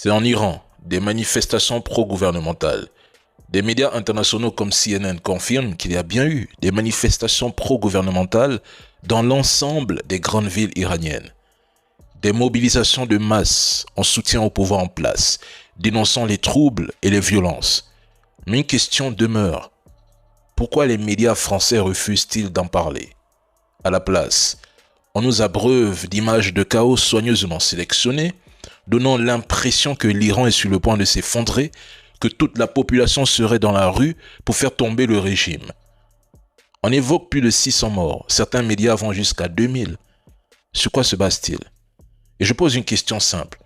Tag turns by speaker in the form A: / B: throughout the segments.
A: C'est en Iran, des manifestations pro-gouvernementales. Des médias internationaux comme CNN confirment qu'il y a bien eu des manifestations pro-gouvernementales dans l'ensemble des grandes villes iraniennes. Des mobilisations de masse en soutien au pouvoir en place, dénonçant les troubles et les violences. Mais une question demeure. Pourquoi les médias français refusent-ils d'en parler? À la place, on nous abreuve d'images de chaos soigneusement sélectionnées, donnant l'impression que l'Iran est sur le point de s'effondrer, que toute la population serait dans la rue pour faire tomber le régime. On évoque plus de 600 morts, certains médias vont jusqu'à 2000. Sur quoi se base-t-il? Et je pose une question simple.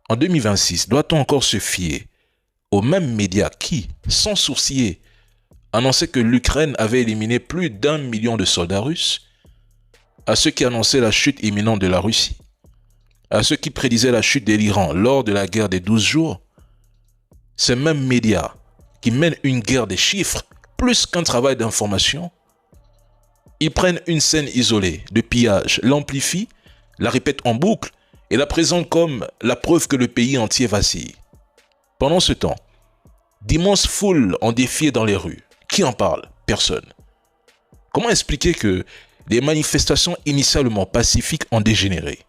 A: En 2026, doit-on encore se fier aux mêmes médias qui, sans sourciller, annonçaient que l'Ukraine avait éliminé plus d'1 million de soldats russes, à ceux qui annonçaient la chute imminente de la Russie, à ceux qui prédisaient la chute de l'Iran lors de la guerre des 12 jours? Ces mêmes médias qui mènent une guerre des chiffres plus qu'un travail d'information, ils prennent une scène isolée de pillage, l'amplifient, la répètent en boucle et la présentent comme la preuve que le pays entier vacille. Pendant ce temps, d'immenses foules ont défilé dans les rues. Qui en parle? Personne. Comment expliquer que des manifestations initialement pacifiques ont dégénéré?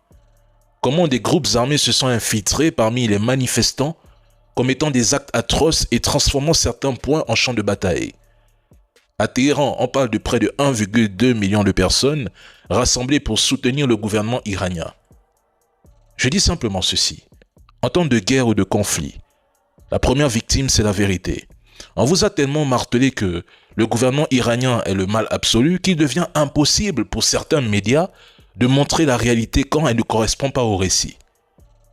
A: Comment des groupes armés se sont infiltrés parmi les manifestants, commettant des actes atroces et transformant certains points en champs de bataille? À Téhéran, on parle de près de 1,2 million de personnes rassemblées pour soutenir le gouvernement iranien. Je dis simplement ceci. En temps de guerre ou de conflit, la première victime, c'est la vérité. On vous a tellement martelé que le gouvernement iranien est le mal absolu qu'il devient impossible pour certains médias de montrer la réalité quand elle ne correspond pas au récit.